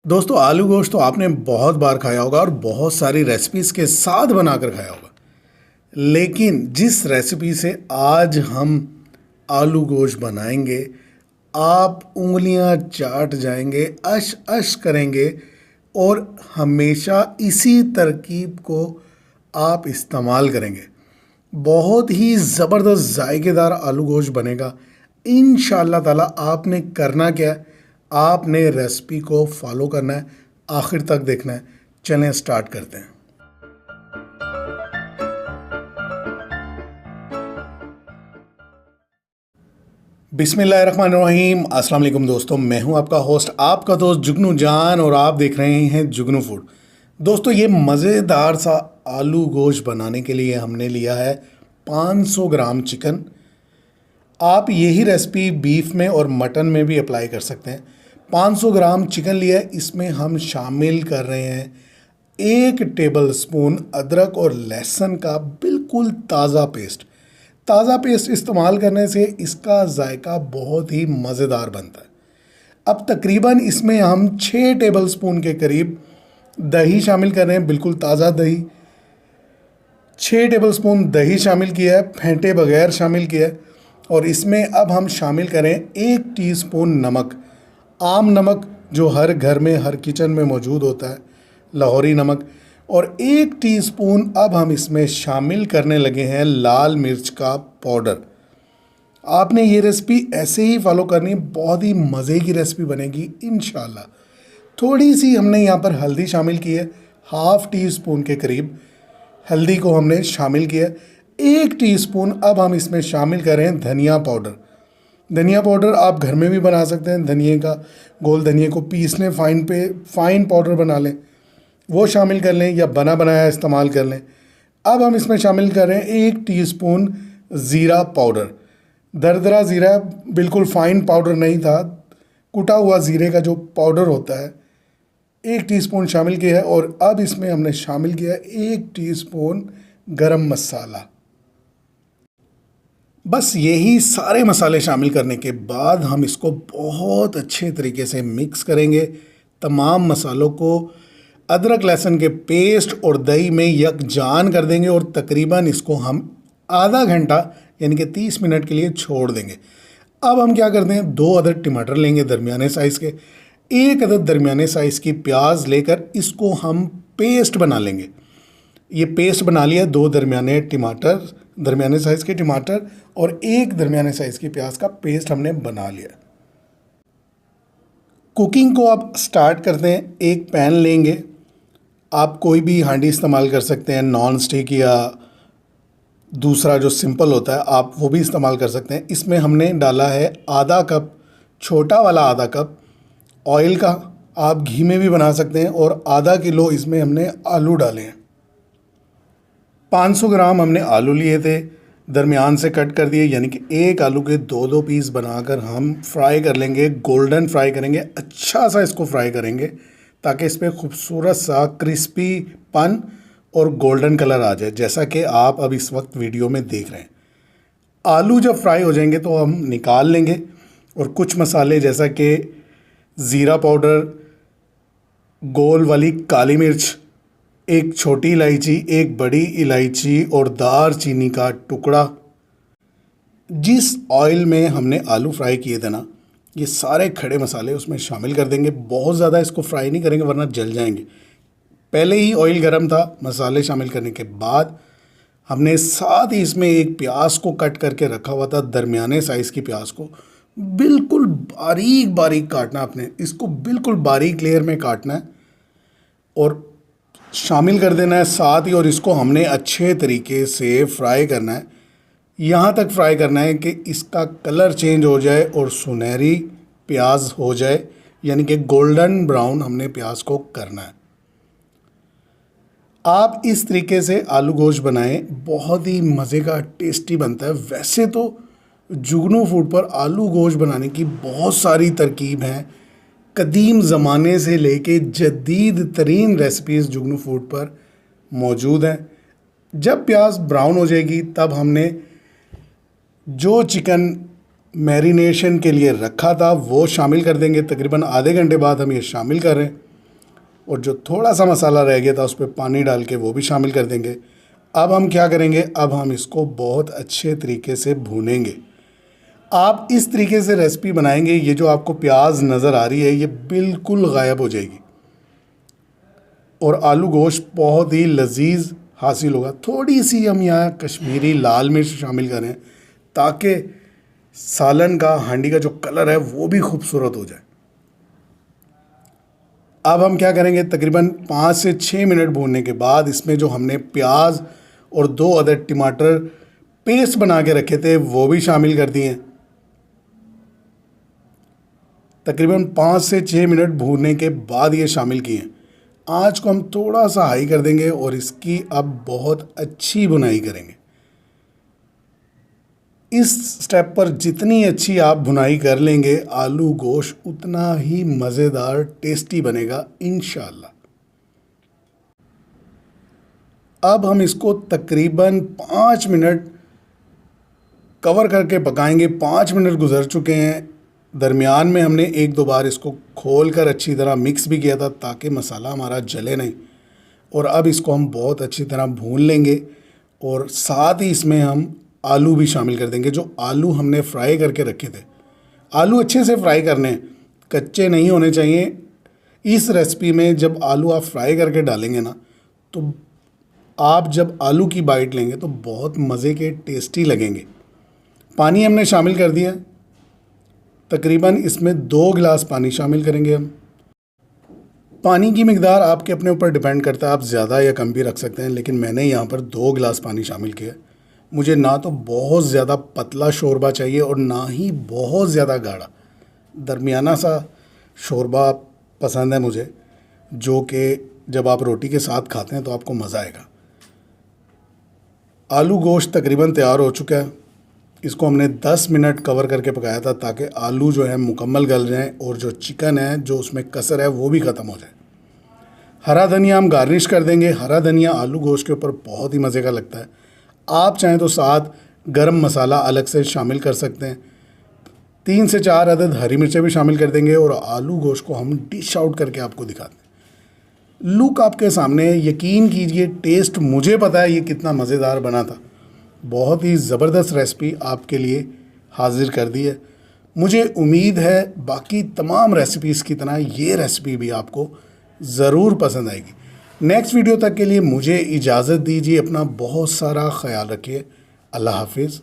दोस्तों आलू गोश्त तो आपने बहुत बार खाया होगा और बहुत सारी रेसिपीज़ के साथ बनाकर खाया होगा। लेकिन जिस रेसिपी से आज हम आलू गोश्त बनाएंगे, आप उंगलियां चाट जाएंगे, अश अश करेंगे और हमेशा इसी तरकीब को आप इस्तेमाल करेंगे। बहुत ही ज़बरदस्त जायकेदार आलू गोश्त बनेगा इंशाअल्लाह ताला। आपने करना क्या है, आपने रेसिपी को फॉलो करना है, आखिर तक देखना है। चलें स्टार्ट करते हैं। बिस्मिल्लाहिर्रहमानिर्रहीम। अस्सलाम वालेकुम दोस्तों, मैं हूं आपका होस्ट, आपका दोस्त जुगनू जान, और आप देख रहे हैं जुगनू फूड। दोस्तों ये मज़ेदार सा आलू गोश्त बनाने के लिए हमने लिया है 500 ग्राम चिकन। आप यही रेसिपी बीफ में और मटन में भी अप्लाई कर सकते हैं। 500 ग्राम चिकन लिया है, इसमें हम शामिल कर रहे हैं 1 टेबल स्पून अदरक और लहसुन का बिल्कुल ताज़ा पेस्ट। ताज़ा पेस्ट इस्तेमाल करने से इसका जायका बहुत ही मज़ेदार बनता है। अब तकरीबन इसमें हम 6 टेबल स्पून के करीब दही शामिल कर रहे हैं, बिल्कुल ताज़ा दही। 6 टेबल स्पून दही शामिल किया है, फेंटे बगैर शामिल किया है। और इसमें अब हम शामिल करें 1 टीस्पून नमक, आम नमक जो हर घर में हर किचन में मौजूद होता है, लाहौरी नमक। और 1 टीस्पून अब हम इसमें शामिल करने लगे हैं लाल मिर्च का पाउडर। आपने ये रेसिपी ऐसे ही फॉलो करनी है, बहुत ही मज़े की रेसिपी बनेगी इंशाल्लाह। थोड़ी सी हमने यहाँ पर हल्दी शामिल की है, ½ टीस्पून के करीब हल्दी को हमने शामिल किया। 1 टीस्पून अब हम इसमें शामिल करें धनिया पाउडर। धनिया पाउडर आप घर में भी बना सकते हैं, धनिए का गोल धनिए को पीस लें, फाइन पाउडर बना लें, वो शामिल कर लें, या बना बनाया इस्तेमाल कर लें। अब हम इसमें शामिल करें 1 टीस्पून ज़ीरा पाउडर। दरदरा ज़ीरा, बिल्कुल फाइन पाउडर नहीं था, कुटा हुआ ज़ीरे का जो पाउडर होता है, 1 टीस्पून शामिल किया है। और अब इसमें हमने शामिल किया 1 टीस्पून गरम मसाला। बस यही सारे मसाले शामिल करने के बाद हम इसको बहुत अच्छे तरीके से मिक्स करेंगे। तमाम मसालों को अदरक लहसुन के पेस्ट और दही में यकजान कर देंगे और तकरीबन इसको हम आधा घंटा यानी कि 30 मिनट के लिए छोड़ देंगे। अब हम क्या करते हैं, 2 अदद टमाटर लेंगे दरमियाने साइज़ के, 1 अदद दरमियाने साइज़ की प्याज लेकर इसको हम पेस्ट बना लेंगे। ये पेस्ट बना लिया, 2 दरमियाने साइज़ के टमाटर और 1 दरमियाने साइज़ की प्याज का पेस्ट हमने बना लिया। कुकिंग को आप स्टार्ट करते हैं। एक पैन लेंगे, आप कोई भी हांडी इस्तेमाल कर सकते हैं, नॉन स्टिक या दूसरा जो सिंपल होता है आप वो भी इस्तेमाल कर सकते हैं। इसमें हमने डाला है आधा कप, छोटा वाला आधा कप ऑयल का, आप घी में भी बना सकते हैं। और आधा किलो इसमें हमने आलू डाले हैं। 500 ग्राम हमने आलू लिए थे, दरमियान से कट कर दिए, यानी कि एक आलू के 2-2 पीस बनाकर हम फ्राई कर लेंगे, गोल्डन फ्राई करेंगे। अच्छा सा इसको फ्राई करेंगे ताकि इस पर खूबसूरत सा क्रिस्पीपन और गोल्डन कलर आ जाए, जैसा कि आप अब इस वक्त वीडियो में देख रहे हैं। आलू जब फ्राई हो जाएंगे तो हम निकाल लेंगे और कुछ मसाले जैसा कि ज़ीरा पाउडर, गोल वाली काली मिर्च, 1 छोटी इलायची, 1 बड़ी इलायची और दारचीनी का टुकड़ा, जिस ऑयल में हमने आलू फ्राई किए थे ना, ये सारे खड़े मसाले उसमें शामिल कर देंगे। बहुत ज़्यादा इसको फ्राई नहीं करेंगे वरना जल जाएंगे। पहले ही ऑयल गर्म था। मसाले शामिल करने के बाद हमने साथ ही इसमें एक प्याज को कट करके रखा हुआ था, दरमियाने साइज़ की प्याज को बिल्कुल बारीक बारीक काटना। आपने इसको बिल्कुल बारीक लेयर में काटना है और शामिल कर देना है साथ ही। और इसको हमने अच्छे तरीके से फ्राई करना है, यहाँ तक फ्राई करना है कि इसका कलर चेंज हो जाए और सुनहरी प्याज हो जाए, यानी कि गोल्डन ब्राउन हमने प्याज को करना है। आप इस तरीके से आलू गोश्त बनाएं, बहुत ही मज़े का टेस्टी बनता है। वैसे तो जुगनू फूड पर आलू गोश्त बनाने की बहुत सारी तरकीब हैं, कदीम ज़माने से लेके जदीद तरीन रेसिपीज़ जुगनू फूड पर मौजूद हैं। जब प्याज ब्राउन हो जाएगी तब हमने जो चिकन मैरिनेशन के लिए रखा था वो शामिल कर देंगे। तकरीबन आधे घंटे बाद हम ये शामिल कर रहे हैं। और जो थोड़ा सा मसाला रह गया था उस पर पानी डाल के वो भी शामिल कर देंगे। अब हम क्या करेंगे, अब हम इसको बहुत अच्छे तरीके से भूनेंगे। आप इस तरीके से रेसिपी बनाएंगे, ये जो आपको प्याज नज़र आ रही है ये बिल्कुल गायब हो जाएगी और आलू गोश्त बहुत ही लजीज हासिल होगा। थोड़ी सी हम यहाँ कश्मीरी लाल मिर्च शामिल करें ताकि सालन का, हांडी का जो कलर है वो भी खूबसूरत हो जाए। अब हम क्या करेंगे, तकरीबन 5 से 6 मिनट भूनने के बाद इसमें जो हमने प्याज और 2 अदद टमाटर पेस्ट बना के रखे थे वो भी शामिल कर दिए। तकरीबन 5 से 6 मिनट भूनने के बाद ये शामिल किए। आँच को हम थोड़ा सा हाई कर देंगे और इसकी अब बहुत अच्छी भुनाई करेंगे। इस स्टेप पर जितनी अच्छी आप भुनाई कर लेंगे आलू गोश्त उतना ही मज़ेदार टेस्टी बनेगा इंशाल्लाह। अब हम इसको तकरीबन 5 मिनट कवर करके पकाएंगे। 5 मिनट गुजर चुके हैं। दरमियान में हमने 1-2 बार इसको खोल कर अच्छी तरह मिक्स भी किया था ताकि मसाला हमारा जले नहीं। और अब इसको हम बहुत अच्छी तरह भून लेंगे और साथ ही इसमें हम आलू भी शामिल कर देंगे। जो आलू हमने फ्राई करके रखे थे, आलू अच्छे से फ्राई करने, कच्चे नहीं होने चाहिए। इस रेसिपी में जब आलू आप फ्राई करके डालेंगे ना, तो आप जब आलू की बाइट लेंगे तो बहुत मज़े के टेस्टी लगेंगे। पानी हमने शामिल कर दिया, तकरीबन इसमें 2 गिलास पानी शामिल करेंगे हम। पानी की मिकदार आपके अपने ऊपर डिपेंड करता है, आप ज़्यादा या कम भी रख सकते हैं, लेकिन मैंने यहाँ पर 2 गिलास पानी शामिल किया। मुझे ना तो बहुत ज़्यादा पतला शोरबा चाहिए और ना ही बहुत ज़्यादा गाढ़ा, दरमियाना सा शोरबा पसंद है मुझे, जो कि जब आप रोटी के साथ खाते हैं तो आपको मज़ा आएगा। आलू गोश्त तकरीबन तैयार हो चुका है। इसको हमने 10 मिनट कवर करके पकाया था ताकि आलू जो है मुकम्मल गल जाएँ और जो चिकन है, जो उसमें कसर है, वो भी ख़त्म हो जाए। हरा धनिया हम गार्निश कर देंगे। हरा धनिया आलू गोश्त के ऊपर बहुत ही मज़े का लगता है। आप चाहें तो साथ गरम मसाला अलग से शामिल कर सकते हैं। 3 से 4 अदद हरी मिर्चें भी शामिल कर देंगे और आलू गोश्त को हम डिश आउट करके आपको दिखाते हैं। लुक आपके सामने, यकीन कीजिए टेस्ट मुझे पता है ये कितना मज़ेदार बना था। बहुत ही ज़बरदस्त रेसिपी आपके लिए हाजिर कर दी है। मुझे उम्मीद है बाकी तमाम रेसिपीज़ की तरह ये रेसिपी भी आपको ज़रूर पसंद आएगी। नेक्स्ट वीडियो तक के लिए मुझे इजाज़त दीजिए। अपना बहुत सारा ख्याल रखिए। अल्लाह हाफिज़।